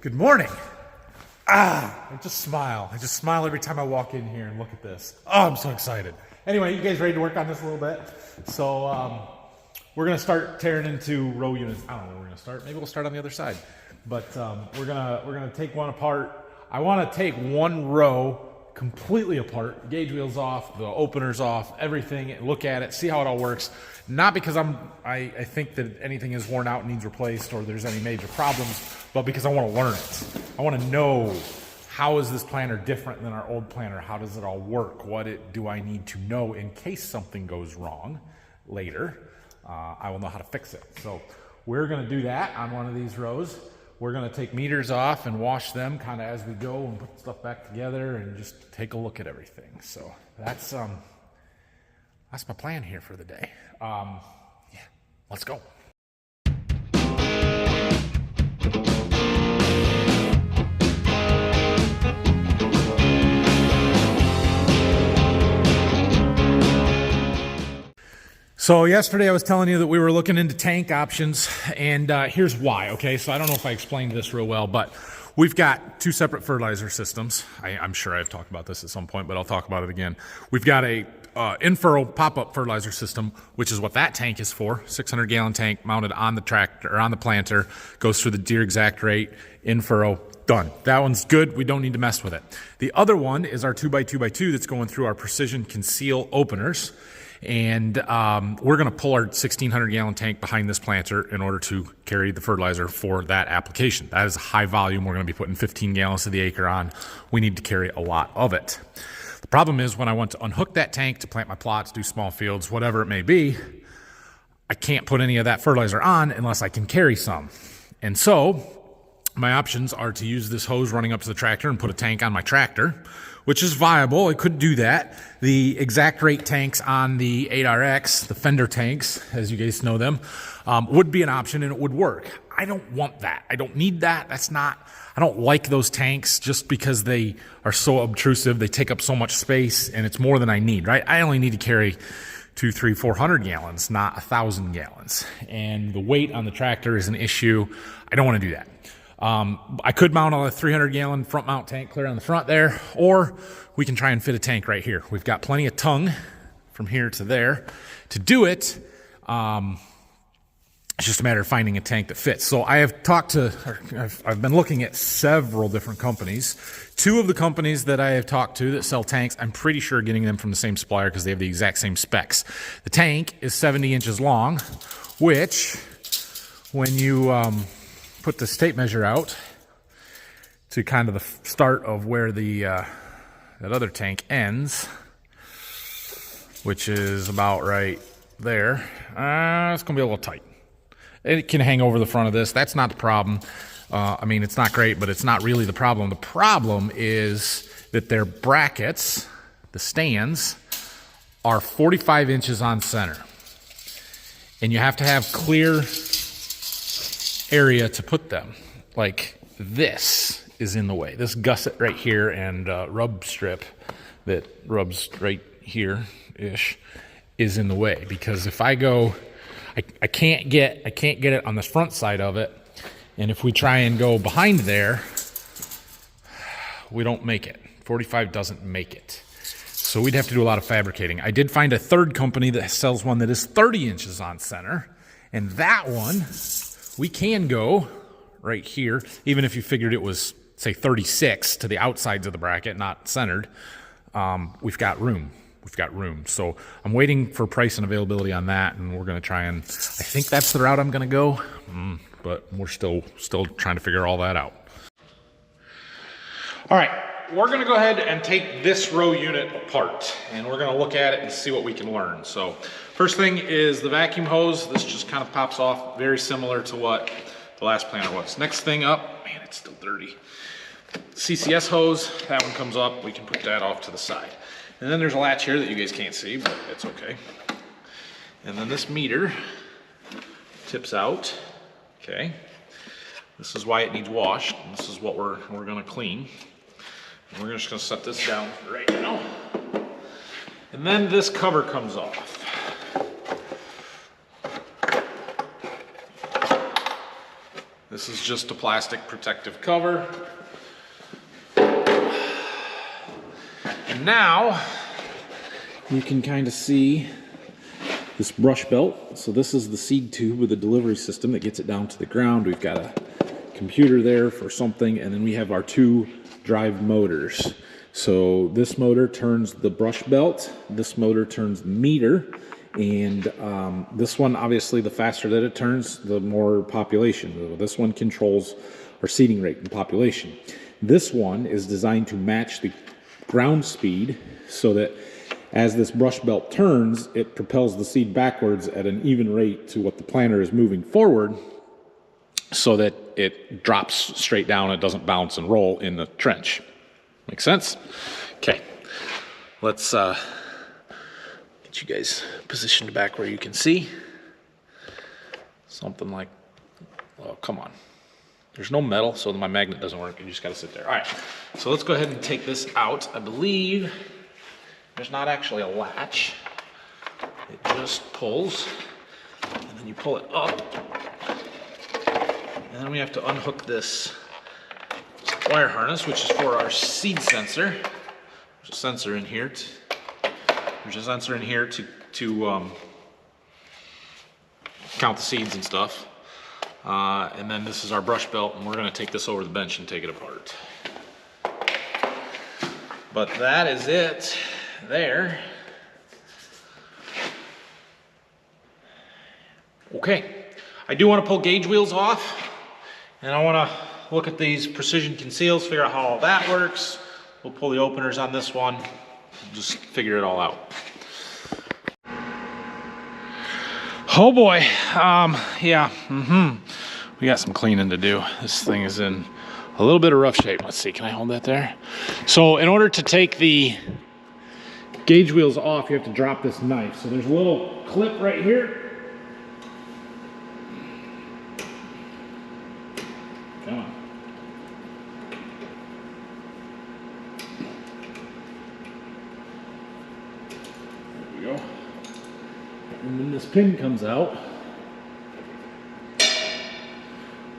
Good morning. I just smile. I just smile every time I walk in here and look at this. Oh, I'm so excited. Anyway, you guys ready to work on this a little bit? So we're gonna start tearing into row units. I don't know where we're gonna start. Maybe we'll start on the other side. But we're gonna take one apart. I want to take one row completely apart, gauge wheels off, the openers off, everything, look at it, see how it all works. Not because I think that anything is worn out and needs replaced or there's any major problems, but because I want to learn it. I want to know, how is this planter different than our old planter? How does it all work? Do I need to know in case something goes wrong later? I will know how to fix it. So we're going to do that on one of these rows. We're going to take meters off and wash them kind of as we go and put stuff back together and just take a look at everything. So that's my plan here for the day. Yeah, let's go. So yesterday I was telling you that we were looking into tank options, and here's why, okay? So I don't know if I explained this real well, but we've got two separate fertilizer systems. I'm sure I've talked about this at some point, but I'll talk about it again. We've got a in-furrow pop-up fertilizer system, which is what that tank is for. 600-gallon tank mounted on the tractor, or on the planter, goes through the deer exact rate, in-furrow, done. That one's good. We don't need to mess with it. The other one is our 2x2x2 that's going through our precision Conceal openers. And we're going to pull our 1,600-gallon tank behind this planter in order to carry the fertilizer for that application. That is a high volume. We're going to be putting 15 gallons to the acre on. We need to carry a lot of it. The problem is when I want to unhook that tank to plant my plots, do small fields, whatever it may be, I can't put any of that fertilizer on unless I can carry some. And so my options are to use this hose running up to the tractor and put a tank on my tractor, which is viable. I could do that. The exact rate tanks on the 8RX, the fender tanks, as you guys know them, would be an option and it would work. I don't want that. I don't need that. I don't like those tanks just because they are so obtrusive. They take up so much space and it's more than I need, right? I only need to carry 200, 300, 400 gallons, not 1,000 gallons. And the weight on the tractor is an issue. I don't want to do that. I could mount a 300-gallon front mount tank clear on the front there, or we can try and fit a tank right here. We've got plenty of tongue from here to there to do it. It's just a matter of finding a tank that fits. So I have I've been looking at several different companies. Two of the companies that I have talked to that sell tanks, I'm pretty sure getting them from the same supplier because they have the exact same specs. The tank is 70 inches long, which when you put this tape measure out to kind of the start of where the that other tank ends, which is about right there. It's gonna be a little tight. It can hang over the front of this. That's not the problem. I mean, it's not great, but it's not really the problem. The problem is that their brackets, the stands, are 45 inches on center, and you have to have clear area to put them. Like this is in the way. This gusset right here and rub strip that rubs right here-ish is in the way, because if I go, I can't get it on the front side of it, and if we try and go behind there, we don't make it. 45 doesn't make it. So we'd have to do a lot of fabricating. I did find a third company that sells one that is 30 inches on center, and that one we can go right here, even if you figured it was, say, 36 to the outsides of the bracket, not centered. We've got room. We've got room. So I'm waiting for price and availability on that, and we're going to try and, I think that's the route I'm going to go, but we're still trying to figure all that out. All right, we're going to go ahead and take this row unit apart, and we're going to look at it and see what we can learn. So first thing is the vacuum hose. This just kind of pops off, very similar to what the last planter was. Next thing up, man, it's still dirty. CCS hose, that one comes up. We can put that off to the side. And then there's a latch here that you guys can't see, but it's okay. And then this meter tips out, okay? This is why it needs washed. And this is what we're gonna clean. And we're just gonna set this down right now. And then this cover comes off. This is just a plastic protective cover. And now you can kind of see this brush belt. So this is the seed tube with a delivery system that gets it down to the ground. We've got a computer there for something, and then we have our 2 drive motors. So this motor turns the brush belt, this motor turns the meter, and this one, obviously, the faster that it turns, the more population. This one controls our seeding rate and population. This one is designed to match the ground speed so that as this brush belt turns, it propels the seed backwards at an even rate to what the planter is moving forward, so that it drops straight down, it doesn't bounce and roll in the trench. Make sense? Okay, let's get you guys positioned back where you can see. Something like, oh, come on. There's no metal, so my magnet doesn't work. You just gotta sit there. All right, so let's go ahead and take this out. I believe there's not actually a latch. It just pulls, and then you pull it up. And then we have to unhook this wire harness, which is for our seed sensor. There's a sensor in here. To count the seeds and stuff. And then this is our brush belt, and we're going to take this over the bench and take it apart. But that is it there. Okay, I do want to pull gauge wheels off, and I want to look at these precision conceals, figure out how all that works. We'll pull the openers on this one, just figure it all out. Oh boy, yeah, we got some cleaning to do. This thing is in a little bit of rough shape. Let's see, can I hold that there? So in order to take the gauge wheels off, you have to drop this knife. So there's a little clip right here. Come on. There we go. And then this pin comes out.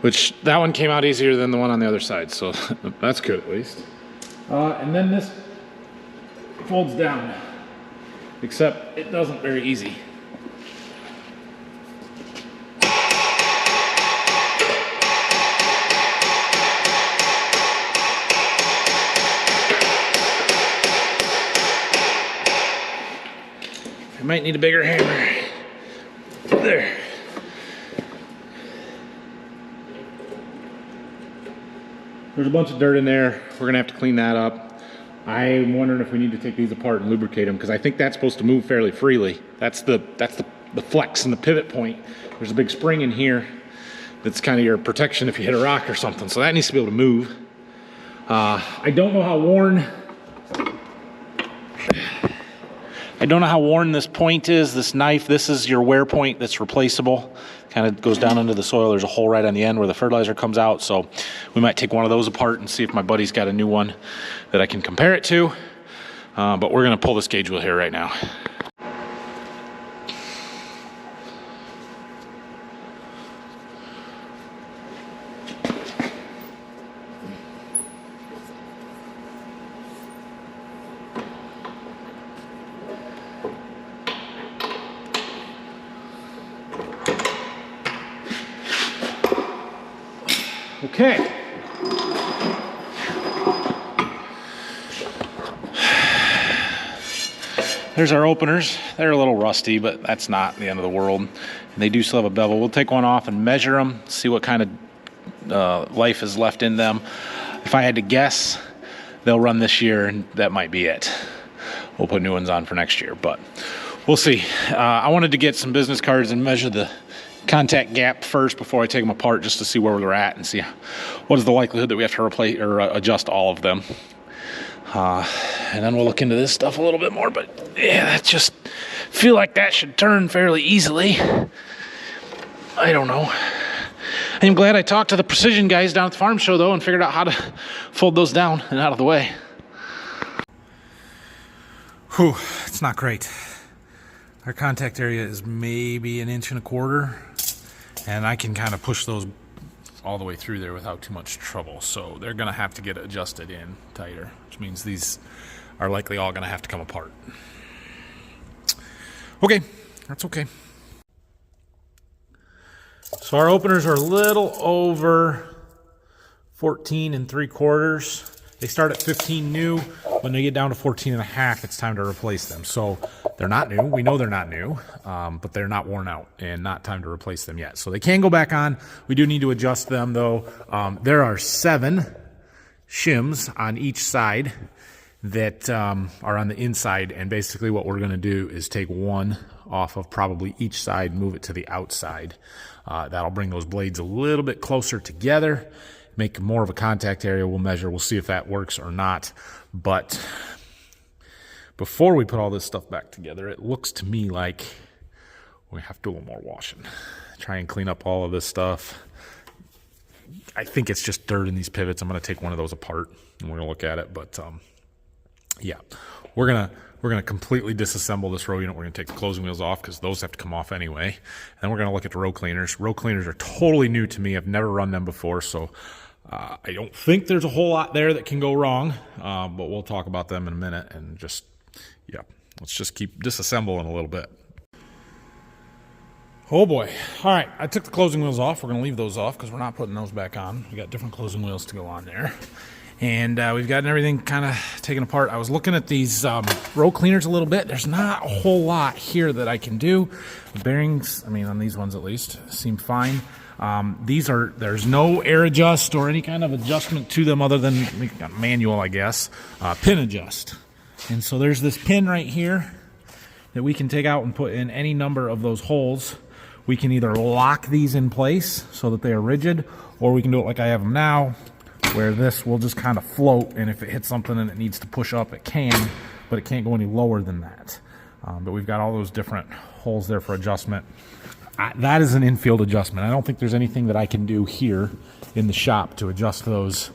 Which, that one came out easier than the one on the other side, so that's good at least. And then this folds down, except it doesn't very easy. I might need a bigger hammer. There. There's a bunch of dirt in there. We're gonna have to clean that up. I'm wondering if we need to take these apart and lubricate them, because I think that's supposed to move fairly freely. That's the flex and the pivot point. There's a big spring in here that's kind of your protection if you hit a rock or something. So that needs to be able to move. I don't know how worn this point is, this knife. This is your wear point that's replaceable. Kind of goes down into the soil. There's a hole right on the end where the fertilizer comes out. So we might take one of those apart and see if my buddy's got a new one that I can compare it to. But we're gonna pull this gauge wheel here right now. Okay. There's our openers. They're a little rusty, but that's not the end of the world. And they do still have a bevel. We'll take one off and measure them, see what kind of life is left in them. If I had to guess, they'll run this year, and that might be it. We'll put new ones on for next year, but we'll see. I wanted to get some business cards and measure the contact gap first before I take them apart, just to see where we're at and see what is the likelihood that we have to replace or adjust all of them. And then we'll look into this stuff a little bit more, but yeah, that just feel like that should turn fairly easily. I don't know. I'm glad I talked to the precision guys down at the farm show though and figured out how to fold those down and out of the way. Whew, it's not great. Our contact area is maybe 1.25 inches, and I can kind of push those all the way through there without too much trouble. So they're going to have to get adjusted in tighter, which means these are likely all going to have to come apart. Okay, that's okay. So our openers are a little over 14 3/4. They start at 15 new. When they get down to 14 1/2, it's time to replace them. So they're not new. We know they're not new, but they're not worn out and not time to replace them yet. So they can go back on. We do need to adjust them though. There are 7 shims on each side that are on the inside, and basically what we're going to do is take one off of probably each side, move it to the outside. That'll bring those blades a little bit closer together, make more of a contact area. We'll measure, we'll see if that works or not. But before we put all this stuff back together, it looks to me like we have to do a little more washing. Try and clean up all of this stuff. I think it's just dirt in these pivots. I'm going to take one of those apart and we're going to look at it. But yeah, we're gonna completely disassemble this row unit. We're gonna take the closing wheels off because those have to come off anyway. And then we're gonna look at the row cleaners. Row cleaners are totally new to me. I've never run them before, so I don't think there's a whole lot there that can go wrong. But we'll talk about them in a minute. And just, yeah, let's just keep disassembling a little bit. Oh boy. All right, I took the closing wheels off. We're gonna leave those off because we're not putting those back on. We got different closing wheels to go on there. And we've gotten everything kind of taken apart. I was looking at these row cleaners a little bit. There's not a whole lot here that I can do. The bearings, I mean, on these ones at least, seem fine. There's no air adjust or any kind of adjustment to them other than manual, I guess. Pin adjust. And so there's this pin right here that we can take out and put in any number of those holes. We can either lock these in place so that they are rigid, or we can do it like I have them now, where this will just kind of float, and if it hits something and it needs to push up, it can, but it can't go any lower than that. But we've got all those different holes there for adjustment. That is an infield adjustment. I don't think there's anything that I can do here in the shop to adjust those.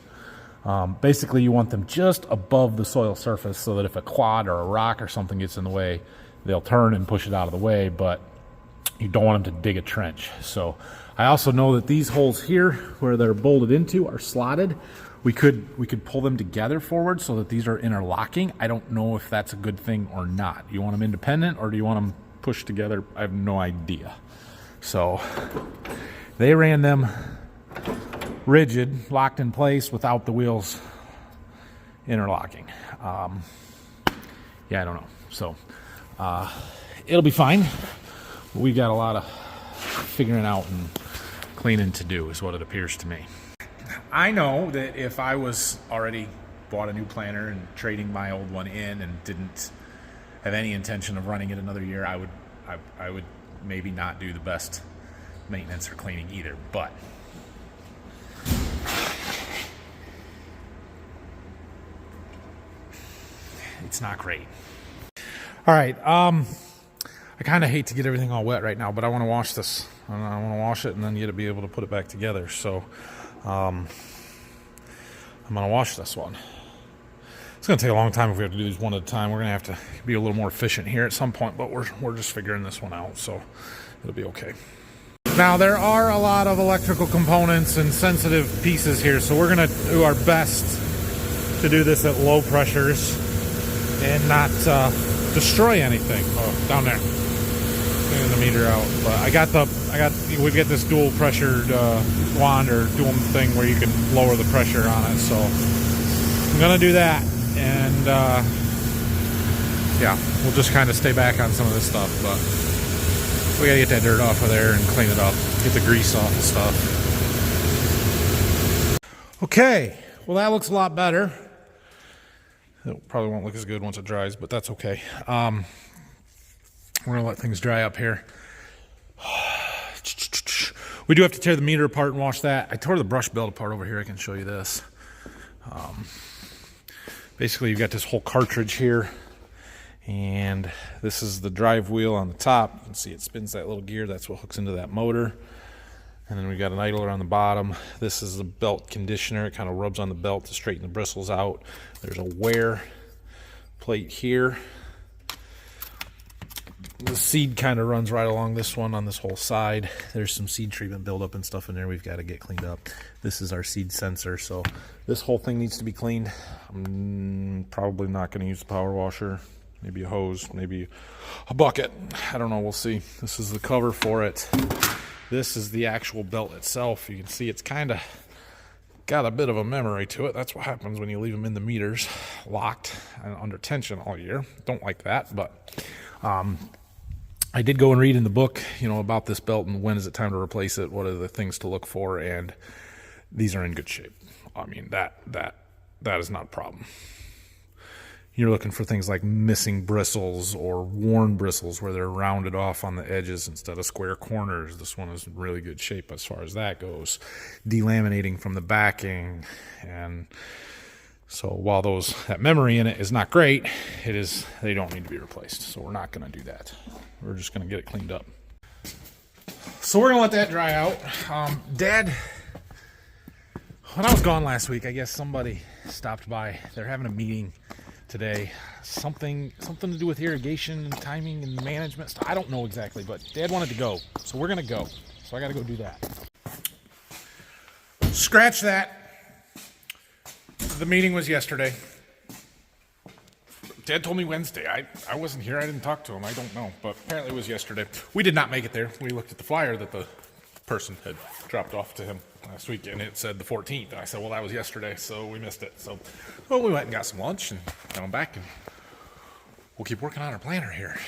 Basically, you want them just above the soil surface so that if a quad or a rock or something gets in the way, they'll turn and push it out of the way, but you don't want them to dig a trench. So I also know that these holes here where they're bolted into are slotted. We could pull them together forward so that these are interlocking. I don't know if that's a good thing or not. You want them independent or do you want them pushed together? I have no idea. So they ran them rigid, locked in place without the wheels interlocking. Yeah, I don't know. So it'll be fine. We got a lot of figuring out and cleaning to do is what it appears to me. I know that if I was already bought a new planter and trading my old one in and didn't have any intention of running it another year, I would maybe not do the best maintenance or cleaning either, but it's not great. All right, I kind of hate to get everything all wet right now, but I want to wash this. I want to wash it and then get to be able to put it back together. So I'm going to wash this one. It's going to take a long time if we have to do these one at a time. We're going to have to be a little more efficient here at some point, but we're just figuring this one out, so it'll be okay. Now, there are a lot of electrical components and sensitive pieces here, so we're going to do our best to do this at low pressures and not destroy anything. Oh, down there. Cleaning the meter out. But we get this dual pressured wand or dual thing where you can lower the pressure on it. So I'm gonna do that, and yeah, we'll just kind of stay back on some of this stuff. But we gotta get that dirt off of there and clean it up, get the grease off and stuff. Okay, well that looks a lot better. It probably won't look as good once it dries, but that's okay. We're gonna let things dry up here. We do have to tear the meter apart and wash that. I tore the brush belt apart over here. I can show you this. Basically, you've got this whole cartridge here, and this is the drive wheel on the top. You can see it spins that little gear. That's what hooks into that motor. And then we got an idler on the bottom. This is the belt conditioner. It kind of rubs on the belt to straighten the bristles out. There's a wear plate here. The seed kind of runs right along this one on this whole side. There's some seed treatment buildup and stuff in there we've got to get cleaned up. This is our seed sensor, so this whole thing needs to be cleaned. I'm probably not going to use the power washer. Maybe a hose, maybe a bucket. I don't know, we'll see. This is the cover for it. This is the actual belt itself. You can see it's kind of got a bit of a memory to it. That's what happens when you leave them in the meters locked and under tension all year. Don't like that, but I did go and read in the book, about this belt and when is it time to replace it, what are the things to look for, and these are in good shape. I mean, that is not a problem. You're looking for things like missing bristles or worn bristles where they're rounded off on the edges instead of square corners. This one is in really good shape as far as that goes. Delaminating from the backing, and so while that memory in it is not great, they don't need to be replaced. So we're not going to do that. We're just going to get it cleaned up. So we're going to let that dry out. Dad, when I was gone last week, I guess somebody stopped by. They're having a meeting today. Something to do with irrigation and timing and management stuff. I don't know exactly, but Dad wanted to go. So we're going to go. So I got to go do that. Scratch that. The meeting was yesterday. Dad told me Wednesday. I wasn't here. I didn't talk to him. I don't know. But apparently it was yesterday. We did not make it there. We looked at the flyer that the person had dropped off to him last week, and it said the 14th. And I said, well, that was yesterday, so we missed it. So we went and got some lunch and got back, and we'll keep working on our planter here.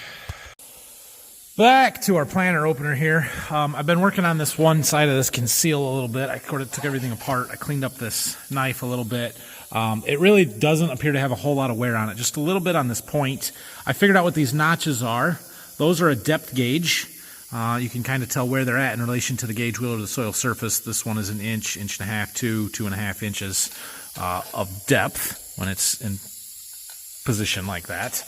Back to our planter opener here. I've been working on this one side of this Conceal a little bit. I sort of took everything apart. I cleaned up this knife a little bit. It really doesn't appear to have a whole lot of wear on it, just a little bit on this point. I figured out what these notches are. Those are a depth gauge. You can kind of tell where they're at in relation to the gauge wheel or the soil surface. This one is an inch, inch and a half, 2.5 inches of depth when it's in position like that.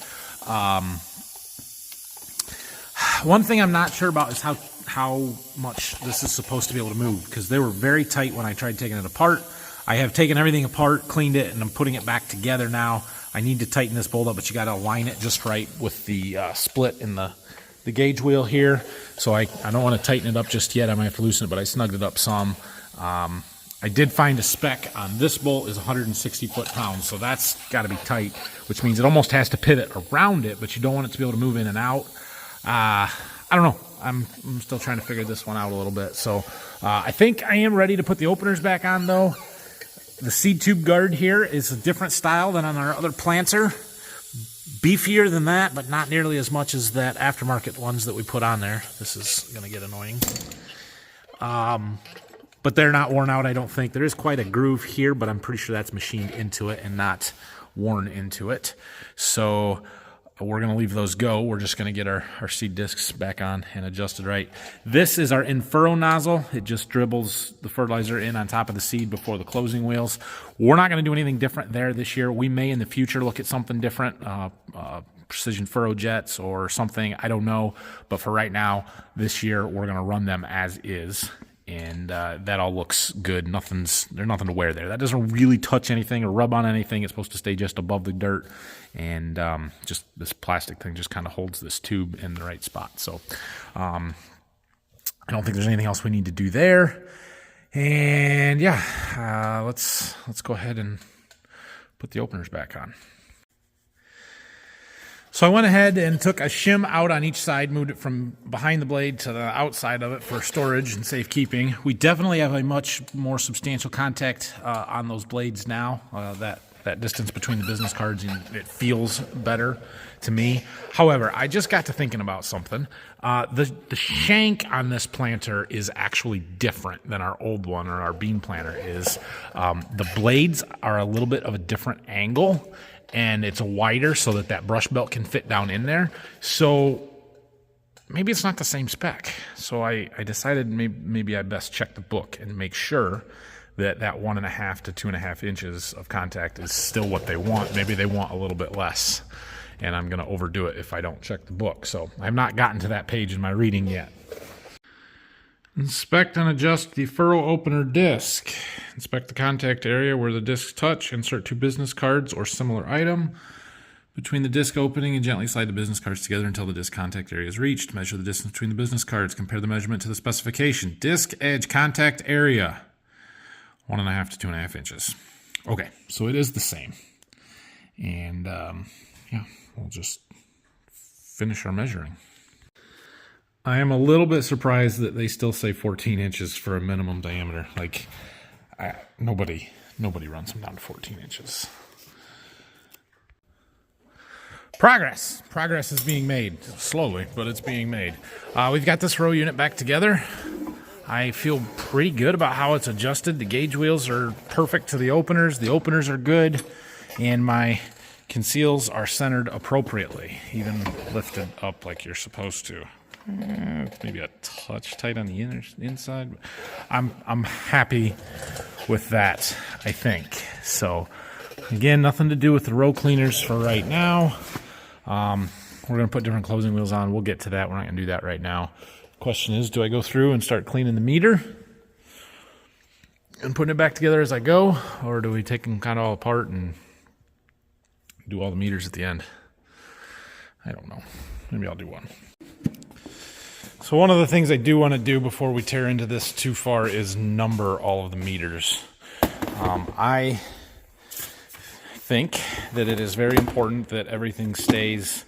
One thing I'm not sure about is how much this is supposed to be able to move, because they were very tight when I tried taking it apart. I have taken everything apart, cleaned it, and I'm putting it back together now. I need to tighten this bolt up, but you got to align it just right with the split in the gauge wheel here. So I don't want to tighten it up just yet. I might have to loosen it, but I snugged it up some. I did find a spec on this bolt is 160 foot-pounds, so that's got to be tight, which means it almost has to pivot around it, but you don't want it to be able to move in and out. I don't know. I'm still trying to figure this one out a little bit. So I think I am ready to put the openers back on, though. The seed tube guard here is a different style than on our other planter. Beefier than that, but not nearly as much as that aftermarket ones that we put on there. This is going to get annoying. But they're not worn out, I don't think. There is quite a groove here, but I'm pretty sure that's machined into it and not worn into it. So we're going to leave those go. We're just going to get our seed discs back on and adjusted right. This is our in-furrow nozzle. It just dribbles the fertilizer in on top of the seed before the closing wheels. We're not going to do anything different there this year. We may in the future look at something different, precision furrow jets or something. I don't know. But for right now, this year, we're going to run them as is. And that all looks good. There's nothing to wear there. That doesn't really touch anything or rub on anything. It's supposed to stay just above the dirt. And just this plastic thing just kind of holds this tube in the right spot. So I don't think there's anything else we need to do there. And yeah, let's go ahead and put the openers back on. So I went ahead and took a shim out on each side, moved it from behind the blade to the outside of it for storage and safekeeping. We definitely have a much more substantial contact on those blades now. That distance between the business cards, and it feels better to me. However, I just got to thinking about something. The shank on this planter is actually different than our old one or our bean planter is. The blades are a little bit of a different angle, and it's wider so that brush belt can fit down in there. So maybe it's not the same spec. So I decided maybe I best check the book and make sure that 1.5 to 2.5 inches of contact is still what they want. Maybe they want a little bit less, and I'm going to overdo it if I don't check the book. So I've not gotten to that page in my reading yet. Inspect and adjust the furrow opener disc. Inspect the contact area where the discs touch. Insert 2 business cards or similar item. Between the disc opening and gently slide the business cards together until the disc contact area is reached. Measure the distance between the business cards. Compare the measurement to the specification. Disc edge contact area, 1.5 to 2.5 inches. Okay, so it is the same. And yeah, we'll just finish our measuring. I am a little bit surprised that they still say 14 inches for a minimum diameter. Like, nobody runs them down to 14 inches. Progress is being made, slowly, but it's being made. We've got this row unit back together. I feel pretty good about how it's adjusted. The gauge wheels are perfect to the openers are good, and my conceals are centered appropriately, even lifted up like you're supposed to. Maybe a touch tight on the inside. I'm happy with that, I think. So again, nothing to do with the row cleaners for right now. We're going to put different closing wheels on. We'll get to that. We're not going to do that right now. Question is, do I go through and start cleaning the meter and putting it back together as I go, or do we take them kind of all apart and do all the meters at the end? I don't know. Maybe I'll do one. So one of the things I do want to do before we tear into this too far is number all of the meters. I think that it is very important that everything stays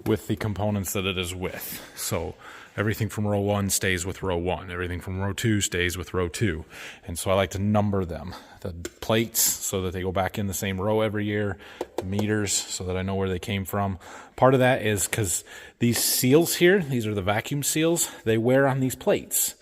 with the components that it is with. So everything from row 1 stays with row 1. Everything from row 2 stays with row 2. And so I like to number them. The plates so that they go back in the same row every year. The meters so that I know where they came from. Part of that is because these seals here, these are the vacuum seals, they wear on these plates.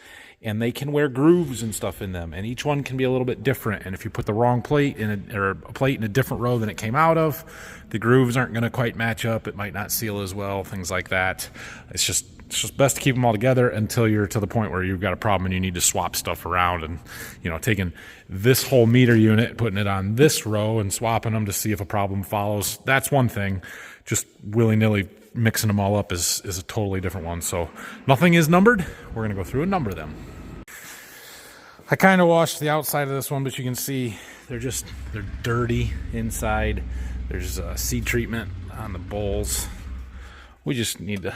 And they can wear grooves and stuff in them. And each one can be a little bit different. And if you put the wrong plate or a plate in a different row than it came out of, the grooves aren't going to quite match up. It might not seal as well, things like that. It's just best to keep them all together until you're to the point where you've got a problem and you need to swap stuff around. And, you know, taking this whole meter unit, putting it on this row and swapping them to see if a problem follows, that's one thing. Just willy-nilly mixing them all up is a totally different one. So nothing is numbered. We're going to go through and number them. I kind of washed the outside of this one, but you can see they're dirty inside. There's seed treatment on the bowls. We just need to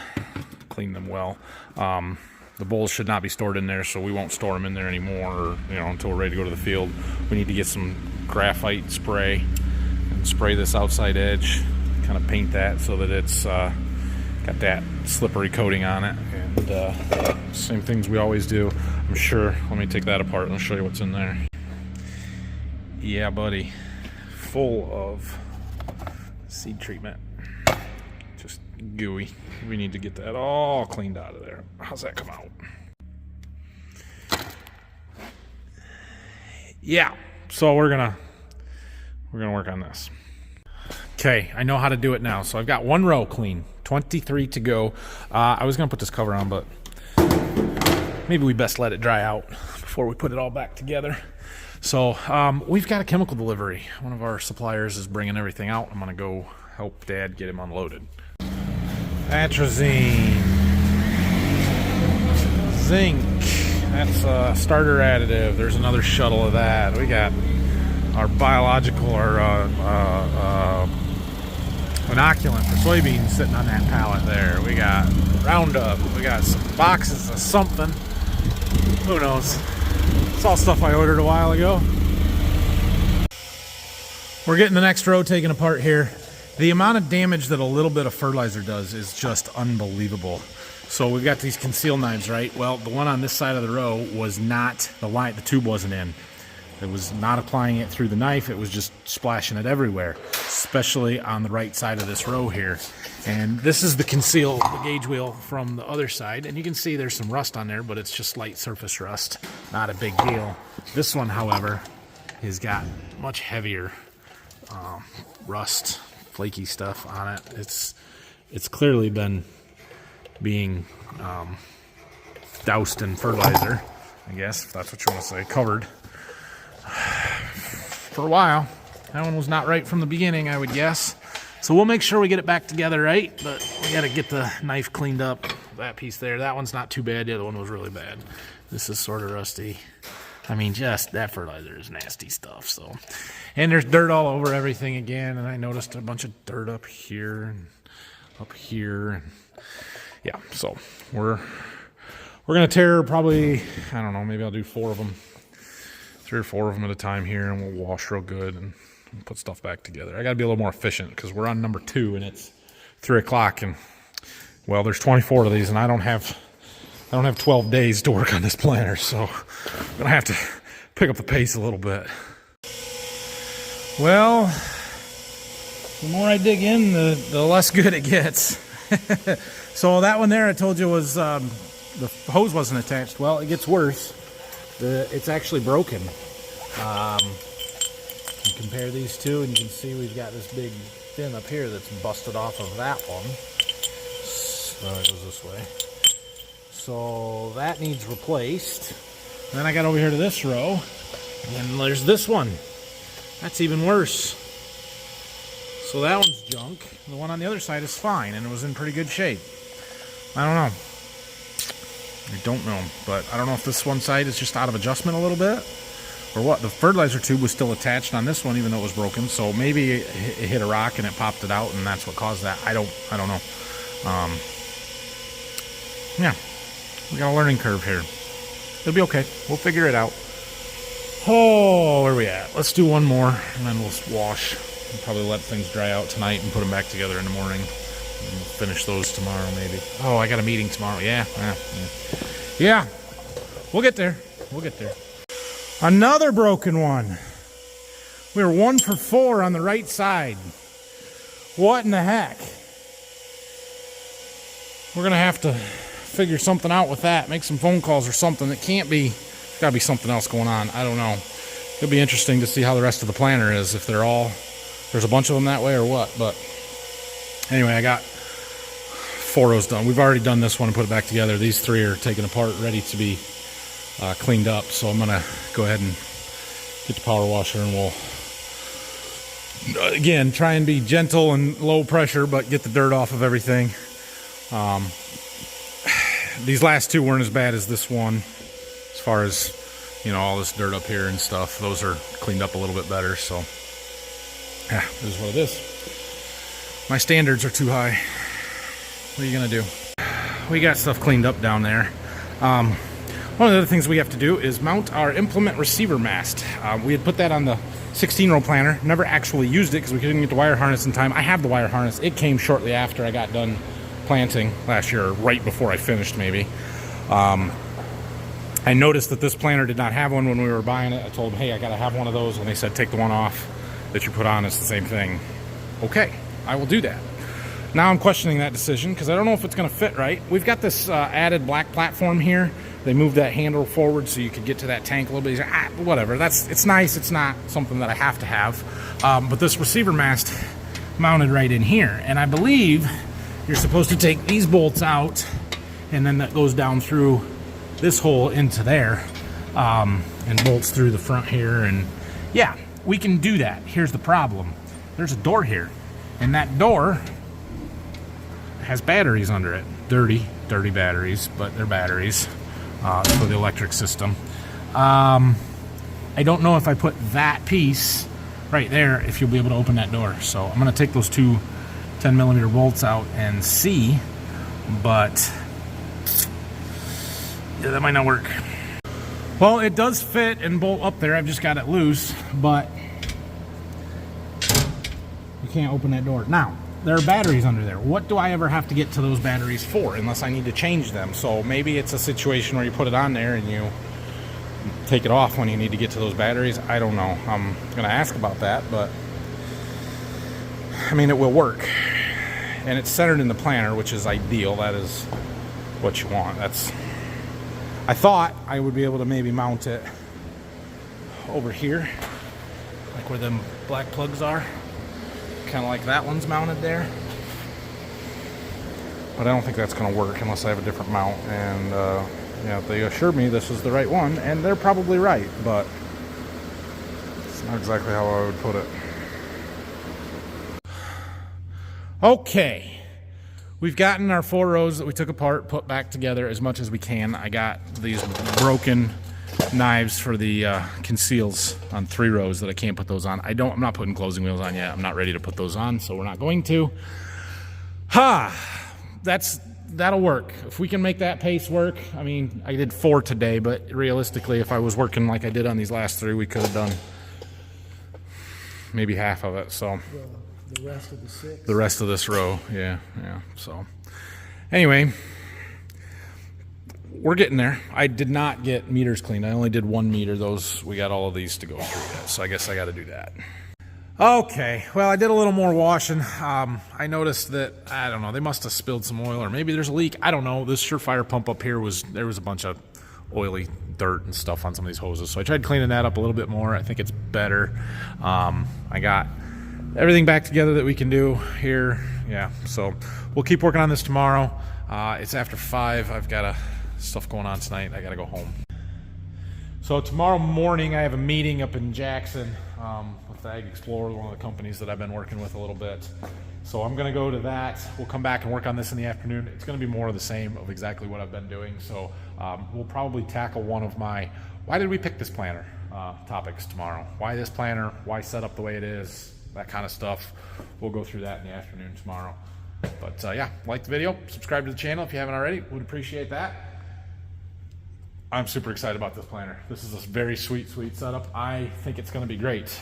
clean them well. The bowls should not be stored in there, so we won't store them in there anymore, or, you know, until we're ready to go to the field. We need to get some graphite spray and spray this outside edge, kind of paint that so that it's got that slippery coating on it. And same things we always do. I'm sure. Let me take that apart and I'll show you what's in there. Yeah, buddy. Full of seed treatment. Just gooey. We need to get that all cleaned out of there. How's that come out? Yeah. So we're gonna work on this. Okay, I know how to do it now. So I've got one row clean. 23 to go. I was gonna put this cover on, but maybe we best let it dry out before we put it all back together. So we've got a chemical delivery. One of our suppliers is bringing everything out. I'm gonna go help Dad get him unloaded. Atrazine, zinc, that's a starter additive. There's another shuttle of that. We got our biological, our inoculant for soybeans sitting on that pallet there. We got Roundup. We got some boxes of something. Who knows? It's all stuff I ordered a while ago. We're getting the next row taken apart here. The amount of damage that a little bit of fertilizer does is just unbelievable. So we've got these Conceal knives, right? Well, the one on this side of the row was not, the tube wasn't in. It was not applying it through the knife. It was just splashing it everywhere, especially on the right side of this row here. And this is the Conceal, the gauge wheel from the other side. And you can see there's some rust on there, but it's just light surface rust. Not a big deal. This one, however, has got much heavier rust, flaky stuff on it. It's clearly been being doused in fertilizer, I guess, if that's what you want to say, covered for a while. That one was not right from the beginning, I would guess. So we'll make sure we get it back together right, but we got to get the knife cleaned up. That piece there, that one's not too bad. The other one was really bad. This is sort of rusty. I mean, just that fertilizer is nasty stuff. So, and there's dirt all over everything again. And I noticed a bunch of dirt up here and up here. And yeah, so we're gonna tear probably, I don't know, maybe I'll do 4 of them, 3 or 4 of them at a time here, and we'll wash real good and put stuff back together. I gotta be a little more efficient because we're on number 2 and it's 3 o'clock, and well, there's 24 of these, and I don't have 12 days to work on this planter, so I'm gonna have to pick up the pace a little bit. Well, the more I dig in, the less good it gets. So that one there I told you was the hose wasn't attached. Well, it gets worse. It's actually broken. You compare these two, and you can see we've got this big fin up here that's busted off of that one. It goes this way. So that needs replaced. Then I got over here to this row, and there's this one. That's even worse. So that one's junk. The one on the other side is fine, and it was in pretty good shape. I don't know. I don't know, but I don't know if this one side is just out of adjustment a little bit, or what. The fertilizer tube was still attached on this one, even though it was broken. So maybe it hit a rock and it popped it out, and that's what caused that. I don't know. Yeah, we got a learning curve here. It'll be okay. We'll figure it out. Oh, where are we at? Let's do one more, and then we'll wash. We'll probably let things dry out tonight and put them back together in the morning. And we'll finish those tomorrow, maybe. Oh, I got a meeting tomorrow. Yeah. We'll get there. Another broken one. We were 1 for 4 on the right side. What in the heck? We're gonna have to figure something out with that. Make some phone calls or something. It can't be. There's gotta be something else going on. I don't know. It'll be interesting to see how the rest of the planter is. If there's a bunch of them that way or what. But anyway, I got 4 rows done. We've already done this one and put it back together. These 3 are taken apart, ready to be cleaned up. So I'm gonna go ahead and get the power washer, and we'll again try and be gentle and low pressure, but get the dirt off of everything. These last 2 weren't as bad as this one, as far as, you know, all this dirt up here and stuff. Those are cleaned up a little bit better. So yeah, this is what it is. My standards are too high. What are you gonna do? We got stuff cleaned up down there. One of the other things we have to do is mount our implement receiver mast. We had put that on the 16-row planter. Never actually used it because we couldn't get the wire harness in time. I have the wire harness. It came shortly after I got done planting last year, or right before I finished maybe. I noticed that this planter did not have one when we were buying it. I told them, hey, I gotta have one of those, and they said take the one off that you put on. It's the same thing. Okay, I will do that. Now I'm questioning that decision because I don't know if it's going to fit right. We've got this added black platform here. They moved that handle forward so you could get to that tank a little bit easier. Whatever. It's nice. It's not something that I have to have. But this receiver mast mounted right in here. And I believe you're supposed to take these bolts out, and then that goes down through this hole into there, and bolts through the front here. And yeah, we can do that. Here's the problem. There's a door here, and that door has batteries under it. Dirty batteries, but they're batteries for the electric system. I don't know if I put that piece right there, if you'll be able to open that door. So I'm gonna take those 2 10mm bolts out and see, but yeah, that might not work. Well, it does fit and bolt up there. I've just got it loose, but you can't open that door. Now, there are batteries under there. What do I ever have to get to those batteries for, unless I need to change them? So maybe it's a situation where you put it on there and you take it off when you need to get to those batteries. I don't know. I'm going to ask about that, but I mean, it will work. And it's centered in the planter, which is ideal. That is what you want. I thought I would be able to maybe mount it over here, like where them black plugs are. Kind of like that one's mounted there, but I don't think that's going to work unless I have a different mount. And yeah, they assured me this is the right one, and they're probably right, but it's not exactly how I would put it. Okay, we've gotten our 4 rows that we took apart put back together as much as we can. I got these broken knives for the conceals on 3 rows that I can't put those on. I'm not putting closing wheels on yet. I'm not ready to put those on, so we're not going to. That'll work. If we can make that pace work. I mean, I did 4 today, but realistically, if I was working like I did on these last 3, we could have done maybe half of it. So the rest of the 6. The rest of this row, yeah. So anyway, we're getting there. I did not get meters cleaned. I only did 1 meter. We got all of these to go through yet, so I guess I got to do that. Okay, well, I did a little more washing. I noticed that, I don't know, they must have spilled some oil, or maybe there's a leak. I don't know. This Surefire pump up here, there was a bunch of oily dirt and stuff on some of these hoses. So I tried cleaning that up a little bit more. I think it's better. I got everything back together that we can do here. Yeah, so we'll keep working on this tomorrow. It's after 5. I've got stuff going on tonight. I got to go home. So tomorrow morning, I have a meeting up in Jackson with Ag Explorer, one of the companies that I've been working with a little bit. So I'm going to go to that. We'll come back and work on this in the afternoon. It's going to be more of the same of exactly what I've been doing. So we'll probably tackle one of my why did we pick this planner topics tomorrow. Why this planner? Why set up the way it is? That kind of stuff. We'll go through that in the afternoon tomorrow. But yeah, like the video, subscribe to the channel if you haven't already. Would appreciate that. I'm super excited about this planner. This is a very sweet setup. I think it's going to be great.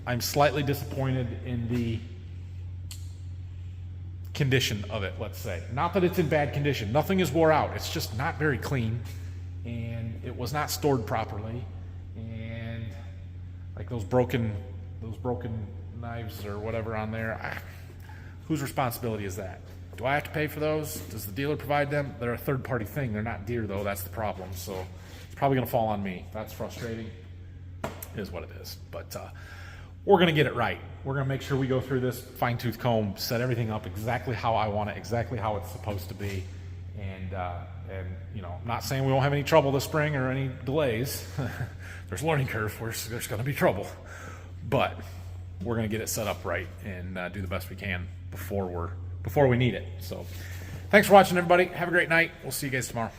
I'm slightly disappointed in the condition of it, let's say. Not that it's in bad condition. Nothing is wore out. It's just not very clean, and it was not stored properly. And like those broken knives or whatever on there, whose responsibility is that? Do I have to pay for those? Does the dealer provide them? They're a third-party thing. They're not Deere, though. That's the problem. So it's probably going to fall on me. That's frustrating. It is what it is. But we're going to get it right. We're going to make sure we go through this fine-tooth comb, set everything up exactly how I want it, exactly how it's supposed to be. And you know, I'm not saying we won't have any trouble this spring or any delays. There's a learning curve. There's going to be trouble. But we're going to get it set up right and do the best we can before we need it. So thanks for watching, everybody. Have a great night. We'll see you guys tomorrow.